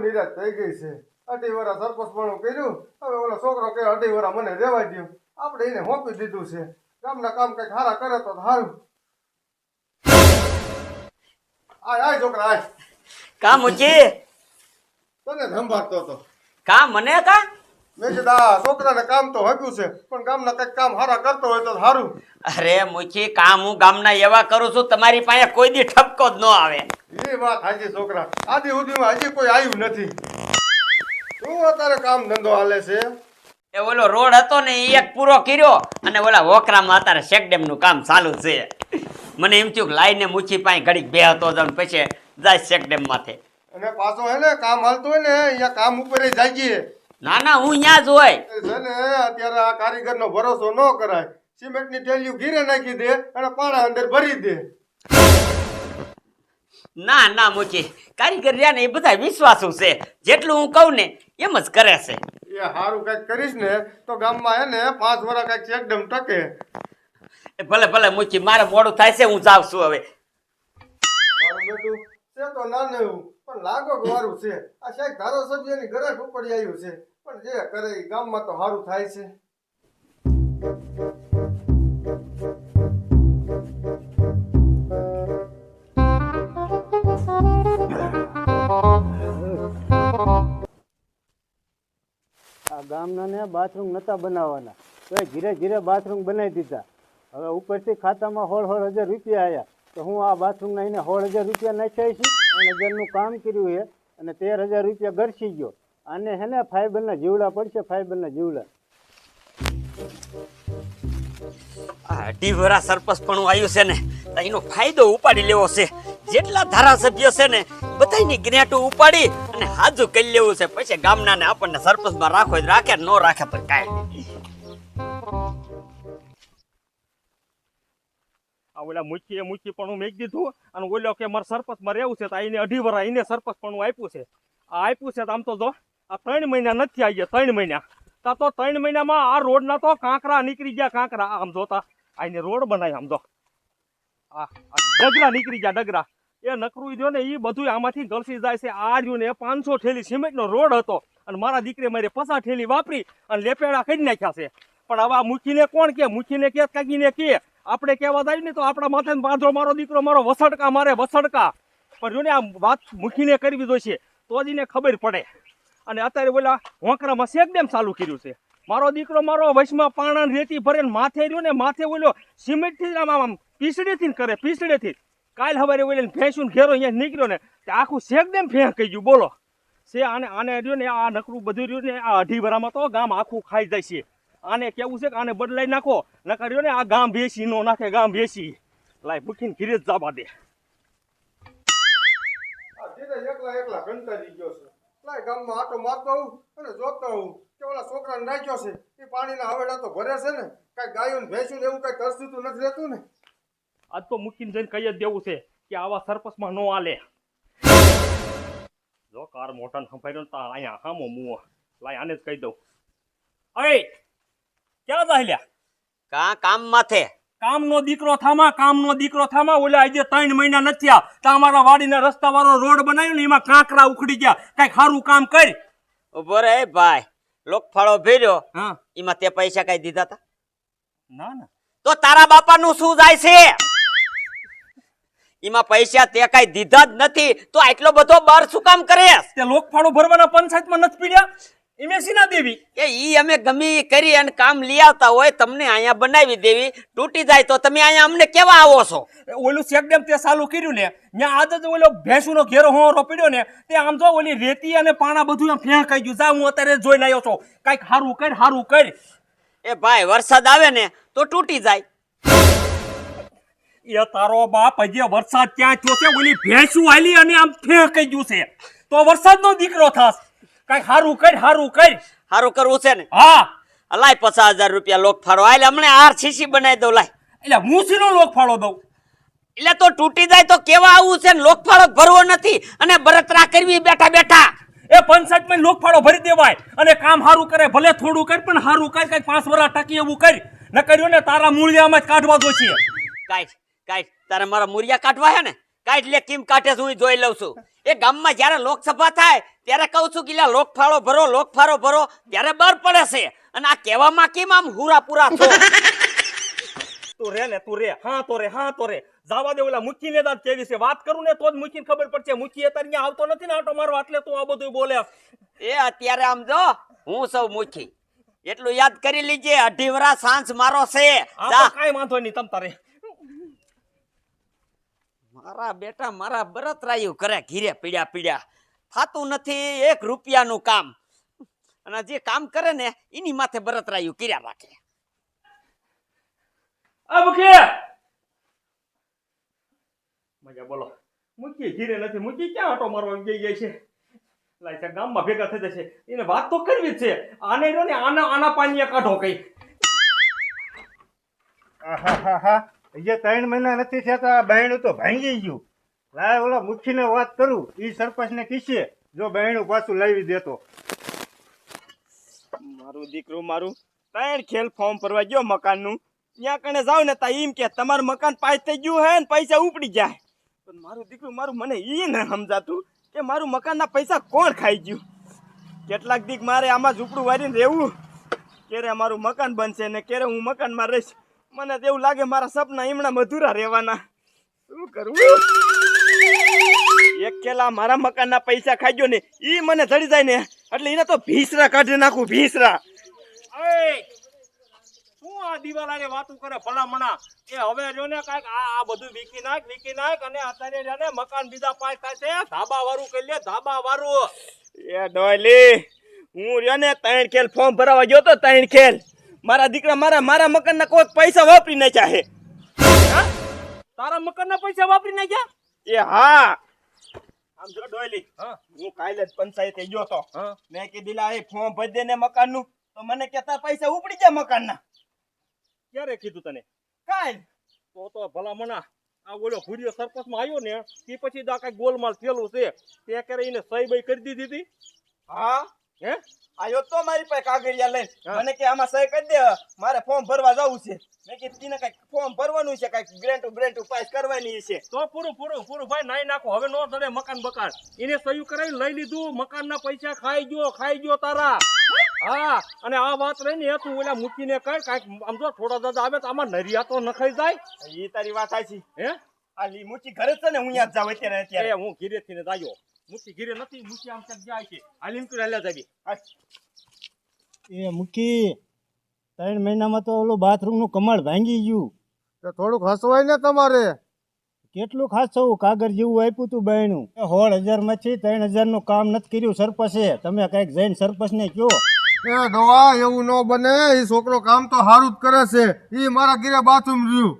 નિરાશ થઈ ગઈ છે. 18 વર્ષ સરપંચપણું કર્યું, હવે ઓલો છોકરો કે 18 વર્ષ મને રહેવા દ્યો. આપણે એને હોપી દીધું છે. ગામના કામ કંઈક સારા કરે તો સારું. આય છોકરા આય. કા મુચી તને સંભાળતો હતો. કા મને કા મેં કીધું આ છોકરાને કામ તો હપ્યું છે, પણ ગામના કંઈક કામ સારા કરતો હોય તો સારું. અરે મુચી કામ હું ગામના એવા કરું છું તમારી પાસે કોઈ દી ઠપકો જ ન આવે. એ વાત હાજી છોકરા, આદિ સુધીમાં હજી કોઈ આવ્યું નથી. શું અત્યારે કામ ધંધો હાલે છે? એ ઓલો રોડ હતો ને એ એક પૂરો કર્યો અને ઓલા વોકરામાં અત્યારે શેકડેમ નું કામ ચાલુ છે. મને એમ થયું કે લાઈને મુચી પાસે ઘડીક બે હતો પછી જાય શેકડેમ માથે. અને પાછો હે ને કામ હાલતું હોય ને અહીંયા કામ ઉપર જાગીએ. ના ના હું અહીંયા જ હોય છે ને. અત્યારે આ કારીગરનો ભરોસો ન કરાય. સિમેન્ટની ઠેલીઓ ઘીરે નાખી દે અને પાણા અંદર ભરી દે. ના ના મુચી કારીગર રહ્યા ને એ બધા વિશ્વાસુ છે. જેટલું હું કહું ને એમ જ કરે છે. એ સારું કઈક કરીશ ને તો ગામમાં હે ને 5 વર્ષ કઈક એકદમ ટકે. ભલે ભલે મુચી મારે મોડું થાય છે હું જાઉં છું હવે. મારું બેટું છે તો ના એવું પણ લાગો વારું છે. આ શાયદ ધારાસભ્યની ગરજ ઉપડી આવ્યું છે, પણ જે કરે એ ગામમાં તો સારું થાય છે. આ ગામનાને બાથરૂમ નતા બનાવવાના તો ધીરે ધીરે બાથરૂમ બનાવી દીધા. હવે ઉપરથી ખાતામાં 16,000 રૂપિયા આવ્યા તો હું આ બાથરૂમના એને 16,000 રૂપિયા નાખ્યા છે. 9,000નું કામ કર્યું છે અને 13,000 રૂપિયા ઘરસી ગયો. આને હે ને ફાઈબરના જીવડા પડશે, ફાઈબરના જીવડા. ઢીવરા સરપંચ પણ આવ્યું છે ને તો એનો ફાયદો ઉપાડી લેવો છે. જેટલા ધારાસભ્યો છે ને બધાની ગ્રેટો ઉપાડી અને હાજુ કરી લેવું છે. પછી ગામના ને આપણને સરપંચમાં રાખો રાખે ન રાખે તો કાંઈ નહીં. આ ઓલા મૂકી પણ હું મેક દીધું અને ઓલો કે મારે સરપંચમાં રહેવું છે તો એને 2.5 વર્ષ એને સરપંચ પણ આપ્યું છે. આ આપ્યું છે તો આમ તો જો આ 3 મહિના નથી આવી ગયા. 3 મહિના તો 3 મહિનામાં આ રોડના તો કાંકરા નીકળી ગયા. કાંકરા આમ જોતા આને રોડ બનાવ્યા. આમ જો આ ડગરા નીકળી ગયા. ડગરા એ નકરું જો ને એ બધું આમાંથી ગળસી જાય છે. આ રહ્યું ને 500 ઠેલી સિમેન્ટનો રોડ હતો અને મારા દીકરે મારે 50 ઠેલી વાપરી અને લેપેડા કરી નાખ્યા છે. પણ હવે આ મૂકીને કોણ કે મૂકીને કે કાકીને કે આપણે કહેવા જાય ને તો આપણા માથે બાંધો મારો દીકરો મારો વસડકા મારે વસડકા. પણ જો ને આ વાત મૂકીને કરવી જોઈશે તો જ એને ખબર પડે. અને અત્યારે ઓલા હોંકરામાં શેકડેમ ચાલુ કર્યું છે. મારો દીકરો મારો વશમાં પાણા રેતી ભરે માથે રહ્યો ને માથે ઓલો સિમેન્ટથી આમ પીસડેથી કરે પીસડેથી. કાલ સવારે ઓલે ભેંસું ઘેરો અહીંયા નીકળ્યો ને તે આખું શેકડેમ ફેંક કહી ગયું. બોલો છે આને રહ્યો ને આ નકરું બધું રહ્યું ને આ 2.5 વર્ષમાં તો ગામ આખું ખાઈ જાય છે. આને કેવું છે કે આને બદલાઈ નાખો નકર રહ્યો ને આ ગામ ભેસી નો નાખે. ગામ ભેસી લાય મૂકીને ઘીરે જ જવા દે. આ ધીરે એકલા કંટાળી ગયો છે. લાય ગામમાં આટો મારતો હોઉં અને જોતો હોઉં કે ઓલા છોકરાને રાખ્યો છે એ પાણીના હવેડા તો ભરે છે ને. કાંઈ ગાયું ને ભેંસું એવું કાંઈ તરસતું નથી રહેતું ને. આજ તો મૂકીને જઈને કહી જ દેવું છે કે આવા સરપંચમાં નો આલે. જો કાર મોટાને સંભાળ્યો તો અહીંયા હામો મુવો લાય આને જ કહી દઉં. અરે ક્યાં જાય કામ માથે કામનો દીકરો થામા ઓલા આજે 3 મહિના નથી થયા તો અમારા વાડીના રસ્તા વાળો રોડ બનાવ્યો ને એમાં કાંકરા ઉખડી ગયા. કઈક સારું કામ કર. ઉભો રે ભાઈ લોકફાળો ભર્યો હા એમાં તે પૈસા કઈ દીધા તા? ના ના તો તારા બાપાનું શું જાય છે? એમાં પૈસા તે કઈ દીધા જ નથી તો આટલો બધો બાર શું કામ કરે? તે લોકફાળો ભરવાના પંચાયતમાં નથી પીડ્યા એમે સીના દેવી એ ઈ અમે ગમી કરી અને કામ લઈ આવતા હોય તમને અહીંયા બનાવી દેવી. તૂટી જાય તો તમે અહીંયા અમને કેવા આવો છો? ઓલું ચેકડેમ તે ચાલુ કર્યું ને ત્યાં આજ જ ઓલો ભેંસુનો ઘેરો હોરો પીડ્યો ને તે આમ જો ઓલી રેતી અને પાણા બધું આમ ફેંકાઈ ગયું. જા હું અત્યારે જોઈને આવ્યો છું. કઈક સારું કર. એ ભાઈ વરસાદ આવે ને તો તૂટી જાય. એ તારો બાપ હજી વરસાદ ક્યાં થયો છે? ઓલી ભેંસું હાલી અને આમ ફેંકાઈ ગયું છે તો વરસાદનો દીકરો થાસ. કઈક સારું કર. સારું કરવું છે ને? હા લાય 50,000 રૂપિયા લોક ફાળો. હાલે હમણે RCC બનાવી દઉં. લાય એટલે હું શીનો લોક ફાળો દઉં? એટલે તો તૂટી જાય તો કેવા આવું છે ને? લોક ફાળો ભરવો નથી અને બળતરા કરવી બેઠા બેઠા. એ પંચાયતમાં લોક ફાળો ભરી દેવાય અને કામ સારું કરે. ભલે થોડું કર પણ સારું કર. કઈક 5 વર્ષ ટકી એવું કર. ન કર્યું ને તારા મૂળિયામાં જ કાઢવા દો છે. કાઢ તારે મારા મૂળિયા કાઢવા હે ને? કાઢ લે. કેમ કાઢે હું જોઈ લઉં છું. એ ગામમાં જયારે લોકસભા થાય ત્યારે કહું છું કે લ્યા લોકફાળો ભરો ત્યારે બર પડે છે અને આ કહેવામાં કેમ આમ હુરા પૂરા છો તું રે ને તું રે હા તો રે જાવા દે ઓલા મુખીને દાદ કેવી છે વાત કરું ને તો જ મુખીને ખબર પડશે મુખી અત્યારે અહીંયા આવતો નથી ને આટો મારો એટલે તું આ બધું બોલે એ અત્યારે આમ જો હું સૌ મુખી એટલું યાદ કરી લીજે 2.5 વરા સાંજ મારો છે જા. કાઈ વાંધો નહીં તમ તારે મારા બેટા મારા બરતરાયું કરે ઘીરે પીડ્યા થાતું નથી 1 રૂપિયાનું કામ અને જે કામ કરે ને એની માથે બરતરાયું કર્યા રાખે. આ મુખી મજા બોલો મુખી ઘીરે નથી મુખી ક્યાં આટો મારવા ગઈ જાય છે લાઈસા ગામમાં ભેગા થઈ જશે એને વાત તો કરવી જ છે આને રહ્યો ને આના પાણીએ કાઢો કઈ આહાહાહા. હજી 3 મહિના નથી થયા બહેણું તો ભાંગી ગયું. લાય ઓલા મુખીને વાત કરું ઈ સરપંચને કીશે જો બહેણું પાછું લાવી દેતો. મારું દીકરું મારું 3 ખેલ ફોર્મ ભરવા ગયો મકાનનું ત્યાં કણે જાવ ને તા એમ કે તમારું મકાન પાસ થઈ ગયું હે ને પૈસા ઉપડી જાય પણ મારું દીકરું મારું મને ઈ ન સમજાતું કે મારું મકાનના પૈસા કોણ ખાઈ ગયું કેટલાક દીક મારે આમાં ઝૂંપડું વારીને રહેવું ક્યારે મારું મકાન બનશે ને ક્યારે હું મકાનમાં રહીશ મને તો એવું લાગે મારા સપના હમણાં અધૂરા રહેવાના શું કરવું એક ખેલા મારા મકાનના પૈસા ખાઈ ગયો ને ઈ મને ચડી જાય ને એટલે એને તો ભીસરા કાઢી નાખું ભીસરા શું આ દિવાલાને વાતું કરે ભલામણા કે હવે જો ને કાંઈક આ બધું વીકી નાખ અને અત્યારે જાને મકાન બીજા પાસ થાય છે ધાબા વાળું કરી લે ધાબા વાળું એ ડોયલી હું રહ્યો ને 3 ખેલ ફોર્મ ભરાવા ગયો તો 3 ખેલ મારા દીકરા મારા મકાનના કોઈ પૈસા વાપરી નાખ્યા હે તારા મકાનના પૈસા વાપરી નાખ્યા એ હા આમ જો ડોયલી હું કાલે જ પંચાયતે ગયો તો મેં કીધું લા એ ફોર્મ ભરી દે ને મકાનનું તો મને કહેતા પૈસા ઉપડી ગયા મકાનના ક્યારે કીધું તને કાઈ તો ભલામણા આ ઓલો ભૂરિયો સરપંચમાં આવ્યો ને તે પછી તો આ કઈ ગોલમાલ થયેલું છે તે કરે એને સહી બઈ કરી દીધી હતી હા હે આયો તો મારી પાસે કાગળિયા લઈને મને કે આમાં સહી કરી દે મારે ફોર્મ ભરવા જવું છે મેં કીધું તીને કઈ ફોર્મ ભરવાનું છે કઈ ગ્રેન્ટ પાસ કરવાની છે તો પૂરું ભાઈ નાઈ નાખો હવે નો ચડે મકાન બકાન એને સહી કરાવી લઈ લીધું મકાનના પૈસા ખાઈ ગયો તારા હા અને આ વાત રહી ને તું ઓલા મૂકીને કઈ કાંઈક આમ જો થોડા દાદા આવે તો આમાં નરિયા તો નખાઈ જાય એ તારી વાત સાચી હે આ લી મૂકી ઘરે છે ને હું યાદ જાવ અત્યારે હું ઘીરે થી ને જાયો મૂકી ઘીરે નથી મૂકી આમ તક જાય છે હાલીમ તું હાલ્યા જાવી એ મુખી 3 મહિનામાં તો ઓલું બાથરૂમનું કમાડ ભાંગી ગયું. તો થોડુંક હસવાય ને તમારે. કેટલું ખાસું કાગળ જેવું આપ્યું તું બહેણું 16,000 માંથી 3,000 નું કામ નથી કર્યું સરપંચે. તમે કઈક જઈને સરપંચને કહો. એ ડોવા એવું ન બને એ છોકરો કામ તો સારું જ કરે છે એ મારા ઘરે બાથરૂમ રહ્યું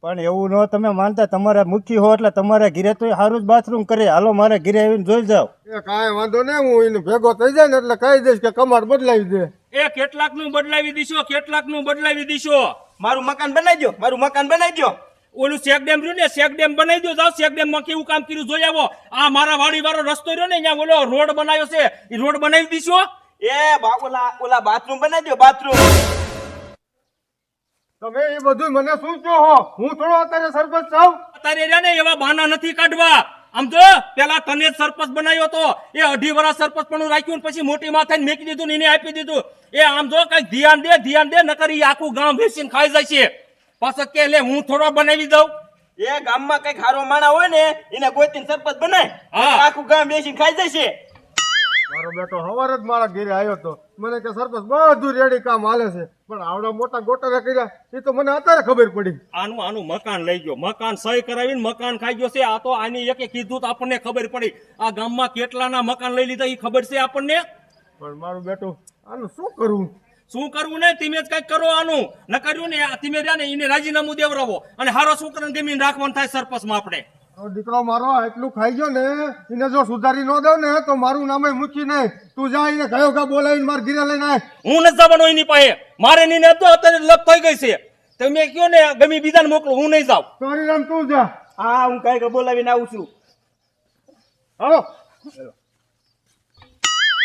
પણ એવું ન તમે માનતા તમારા મુખી હો એટલે તમારા ઘરે તો સારું જ બાથરૂમ કરે. હાલો મારે ઘરે આવીને જોઈ જાવ. એ કાંઈ વાંધો નહીં હું એને ભેગો થઈ જાય ને એટલે કહી દઈશ કે કમાડ બદલાવી દે. એ કેટલાક નું બદલાવી દીશો મારું મકાન બનાવી દો ઓલું શેક ડેમ રહ્યું ને શેક ડેમ બનાવી દો જાવ શેક ડેમ માં કેવું કામ કર્યું જોઈ આવો આ મારા વાડી વાળો રસ્તો રહ્યો ને ત્યાં ઓલો રોડ બનાવ્યો છે એ રોડ બનાવી દીશો એ ઓલા બાથરૂમ બનાવી દો બાથરૂમ તમે એ બધું મને શું કહો હો હું થોડો અત્યારે સરપંચ થાવ અત્યારે રહ્યા ને એવા બહાના નથી કાઢવા આમ તો પેલા તને જ સરપંચ બનાવ્યો તો એ 2.5 વર્ષ સરપંચ પણ રાખ્યું પછી મોટી માથાને મેકી દીધું ને એને આપી દીધું એ આમ જો કઈક ધ્યાન દે નકર ઈ આખું ગામ વેચીને ખાઈ જાય છે પાછો કે લે હું થોડો બનાવી દઉં એ ગામમાં કઈક હારો માણા હોય ને એને ગોતીને સરપંચ બનાય આખું ગામ વેચીને ખાઈ જાય છે મારો બેટો સવારે જ મારા ઘરે આવ્યો તો મને કે સરપંચ બધું રેડી કામ હાલે છે પણ આવડા મોટા ગોટારા કર્યા એ તો મને અત્યારે ખબર પડી. આનું મકાન લઈ ગયો મકાન સહી કરાવીને મકાન ખાઈ ગયો છે આ તો આની એકે કીધું તો આપણને ખબર પડી આ ગામમાં કેટલાના મકાન લઈ લીધા એ ખબર છે આપણને પણ મારું બેટો આનું શું કરવું ને તમે જ કઈક કરો આનું ન કર્યું ને તમે રહ્યા ને એને રાજીનામું દેવરાવો અને હારો છોકરાને ગમીને રાખવાનું થાય સરપંચમાં આપણે દીકરો મારો એટલું ખાઈ ગયો ને એને જો સુધારી ન દઉં ને તો મારું નામે મૂકી નહીં તું જા એને ગયો ગા બોલાવીને મારા ઘરે લઈને આય. હું નથી જવાનો એની પાસે મારે ની તો અત્યારે લપ થઈ ગઈ છે તમે કયો ને ગમે બીજાને મોકલો હું નહીં જાઉં તારી નામ તું જા. હા હું કઈ બોલાવીને આવું છું હાલો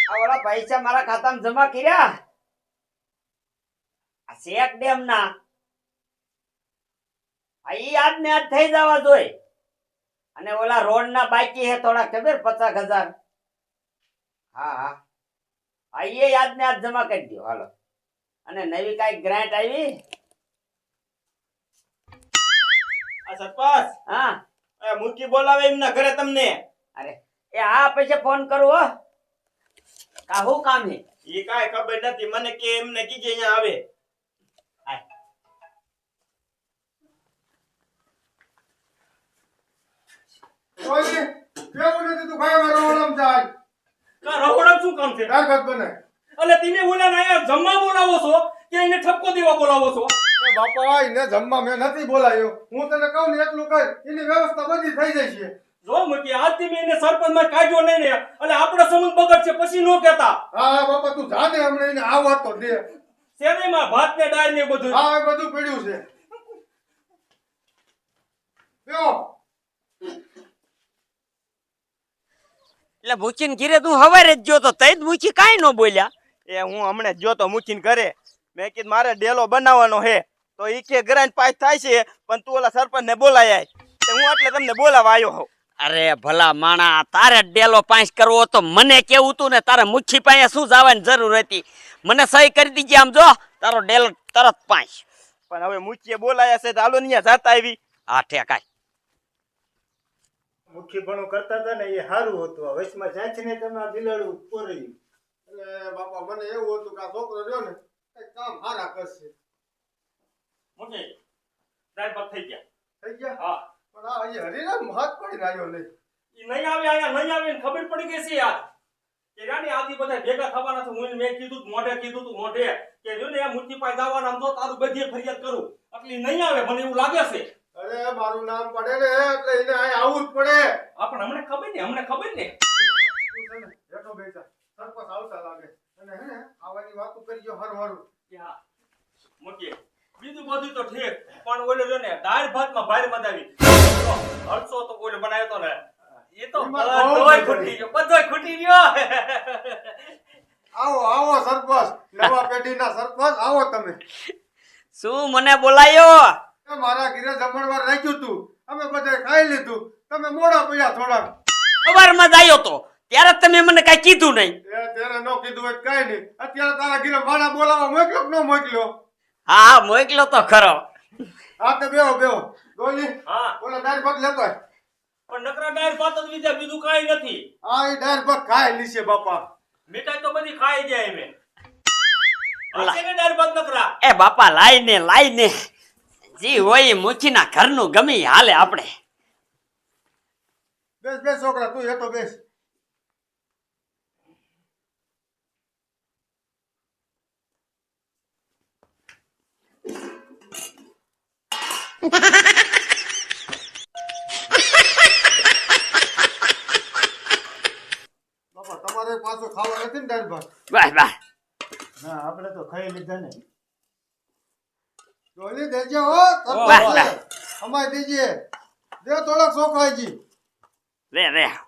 આ ઓલા પૈસા મારા ખાતામાં જમા કર્યા આ શેક ડેમ ના આ ઈ આજ ને આજ થઈ જવા જોઈએ અને ઓલા રોડ ના બાકી હે થોડા ખબર 50,000 હા હા હા એ યાદ ને યાદ જમા કરી દો હાલો. અને નવી કાંઈ ગ્રાન્ટ આવી? આ સરપંચ હા આ મૂકી બોલાવે એમના ઘરે તમને. અરે એ હા પછી ફોન કરું હો. કા હું કામ છે? એ કાંઈ ખબર નથી મને કે એમને કીજે અહીંયા આવે. કોઈ કેવું નથી તું ભાઈ મારો ઓળમ જાય કા રહોડા શું કામ છે? દાળ ભાત બને. એટલે તમે બોલા ને અહીંયા જમવા બોલાવો છો કે એને ઠપકો દેવા બોલાવો છો? એ બાપા એને જમવા મેં નથી બોલાયો. હું તને કહું ને એટલું કર એની વ્યવસ્થા બધી થઈ જાય છે. જો મૂકી આજથી મેં એને સરપંચમાં કાઢ્યો નહીં ને એટલે આપણો સંબંધ બગડશે પછી નો કહેતા. હા હા બાપા તું જાને હમણાં એને આવવા તો દે. શેરીમાં ભાત ને દાળ ને બધું. હા એ બધું પડ્યું છે. લ્યો એટલે મૂકીને ઘીરે તું હવારે જ ગયો તો તઈ જ મૂકી કાંઈ ન બોલ્યા. એ હું હમણાં જો તો મૂકીને ઘરે મેં કીધું મારે ડેલો બનાવવાનો હે તો ઈ કે ગ્રાન્ટ પાસ થાય છે પણ તું ઓલા સરપંચ ને બોલાય આય તે હું એટલે તમને બોલાવા આવ્યો હોઉં. અરે ભલા માણા તારે ડેલો પાંચ કરવો તો મને કેવું તું ને તારે મુઠ્ઠી પાસે શું જવાની જરૂર હતી? મને સહી કરી દીધી આમ જો તારો ડેલો તરત પાંચ. પણ હવે મૂકીએ બોલાયા છે તો હાલો ને અહીંયા જાતા આવી. હા ઠેકાય. મુઠ્ઠીપણું કરતા હતા ને એ સારું હતું. આ વચમાં જાંચીને તમે આ બિલાડું પોર્યું. એટલે બાપા મને એવું હતું કે આ છોકરો રહ્યો ને કઈ કામ સારા કરશે. મૂકી દાળ ભાત થઈ ગયા. થઈ ગયા? હા પણ આ હજી હરીરામ હાથ પડીને આવ્યો નહીં. ઈ નહીં આવે અહીંયા નહીં આવે ને ખબર પડી ગઈ છે યાર કે રાની આદી બધા ભેગા થવાના છે. હું મેં કીધું તું મોઢે કે જો ને મુઠ્ઠી પાસે જવાના આમ તો તારું બધી ફરિયાદ કરું એટલે નહીં આવે મને એવું લાગે છે. અરે મારું નામ પડે ને એટલે એને અહીં આવવું જ પડે. પણ હમણે ખબર ને તું છે ને બેઠો બેઠા સરપંચ આવતા લાગે અને હે ને આવવાની વાતો કરી ગયો હર હરું. હા મૂકી બીજું બધું તો ઠીક પણ ઓલો જો ને દાળ ભાતમાં ભારે મજા આવી. હરસો તો ઓલો બનાવ્યો તો ને એ તો એમાં બધોય ખૂટી ગયો બધોય ખૂટી ગયો. આવો આવો સરપંચ નવા પેઢીના સરપંચ આવો તમે. શું મને બોલાયો? એ મારા ઘરે જમણવાર રાખ્યું તું અમે બધા ખાઈ લીધું તમે મોડા પડ્યા થોડાક. સવારમાં જ આવ્યો તો ત્યારે તમે મને કાંઈ કીધું નહીં. એ ત્યારે ન કીધું હોય કઈ નહીં. અત્યારે તારા ઘરે માણા બોલાવા મોકલ્યો કે ન મોકલ્યો? હા હા મોકલો તો ખરો. હા તો બેહો બેહો ડોલી હા ઓલા દાળ ભાત લેતો આય. પણ નકરા દાળ ભાત જ બીજા બીજું કાંઈ નથી. આ એ દાળ ભાત ખાઈ લીશે બાપા. મીઠાઈ તો બધી ખાઈ જાય એમે. આ કેને દાળ ભાત નકરા? એ બાપા લાઈને જી હોય એ મુઠ્ઠીના ઘરનું ગમે ઈ હાલે આપણે. બેસ બેસ છોકરા તું હેઠો બેસ. બાપા તમારે પાછો ખાવા નથી ને દાળ ભાત? બસ બસ. ના આપણે તો ખાઈ લીધા ને. ડોલી દેજે હો વાહ, વાહ. અમાય દેજે દે થોડાક સોખાઈજી. રે આ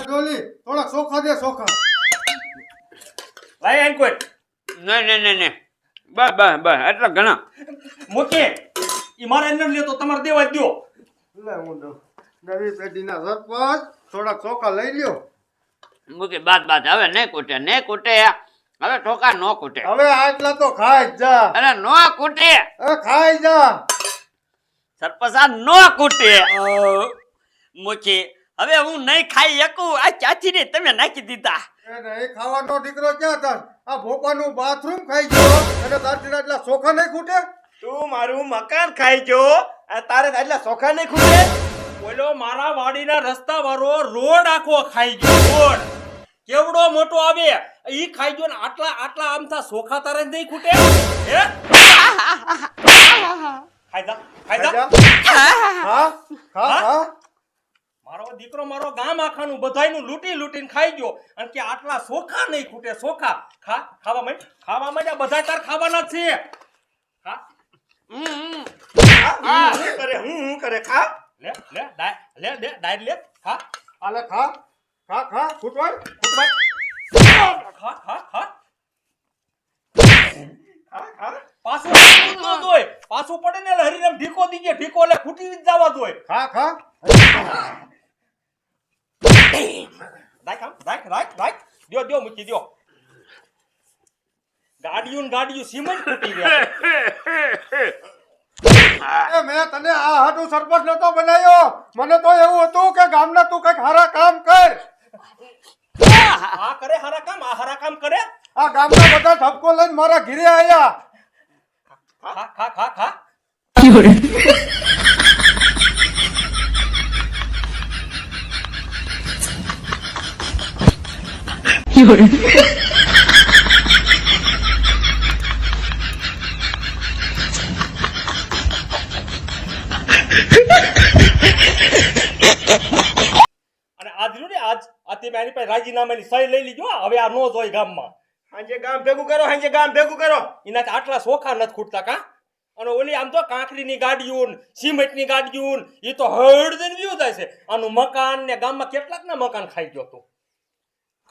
ડોલી થોડાક સોખા દે સોખા. લાય કોઈ નહીં બસ એટલા ઘણા. મૂકી ઈ મારે અંદર લે તો તમારે દેવા જ દ્યો. લે હું દઉં. નવી પેઢીના સરપંચ થોડાક ચોખા લઈ લ્યો. મૂકી બાદ હવે નહીં કૂટે હવે ઠોકા નો કૂટે. હવે આટલા તો ખાઈ જ જા. અરે નો કૂટે એ ખાઈ જા. સરપંચ આ નો કૂટે. મૂકી હવે હું નહીં ખાઈ શકું. આ ચાચી ને તમે નાખી દીધા. એ નહીં ખાવાનો દીકરો ક્યાં તાર? આ ભોપાનું બાથરૂમ ખાઈ ગયો અને તારથી એટલા ચોખા નહીં ખૂટે? તું મારું મકાન ખાઈ જો આ તારે એટલા સોખા નહીં ખૂટે. ઓલો મારા વાડીના રસ્તા વાળો રોડ આખો ખાઈ ગયો. રોડ કેવડો મોટો આવે ઈ ખાઈ ગયો ને આટલા આમ થા સોખા તારે નહીં ખૂટે. હે ખાઈ જા. હા ખા ખા. મારો દીકરો મારો ગામ આખાનું બધાયનું લૂંટીને ખાઈ ગયો અને કે આટલા સોખા નહીં ખૂટે. સોખા ખાવા માંડ્યા બધા તાર ખાવાના જ છે. ખા હું કરે ખા. લે ડાયર લે ખા. આલે ખા ખા ખા ખૂટવાય. ફૂટભાઈ ખા ખા ખા પાછું પડતું ન જોય. પાછું પડે ને એટલે હરીરામ ઢીકો દીજે. ઢીકો એટલે ફૂટી જ જવા જોઈએ. ખા ખા રાખ. દ્યો મૂકી દ્યો. ગાડીયું સિમેન્ટ ફૂટી ગયા છે. એ મેં તને આ હાટુ સરપંચ નતો બનાવ્યો. મને તો એવું હતું કે ગામના તું કઈક સારા કામ કર. આ કરે હારા કામ. આ હારા કામ કરે. આ ગામના બધા ઠપકો લઈને મારા ઘીરે આયા. ખા. અને આજ રહ્યું ને આજ તે એની પાસે રાજીનામાની સહી લઈ લીધો. હવે આ નો જોઈ ગામમાં. હાંજે ગામ ભેગું કરો. એના આટલા સોખા નથી ખૂટતા કા. અને ઓલી આમ તો કાંકરીની ગાડીયું સિમેન્ટની ગાડીયું એ તો હળ દઈને વ્યુ જાય છે. આનું મકાન ને ગામમાં કેટલાક ના મકાન ખાઈ ગયો તું.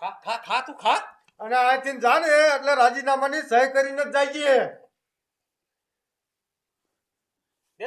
ખા તું ખા. અને અહીંથી જાને એટલે રાજીનામાની સહી કરીને જ જાય છે. દે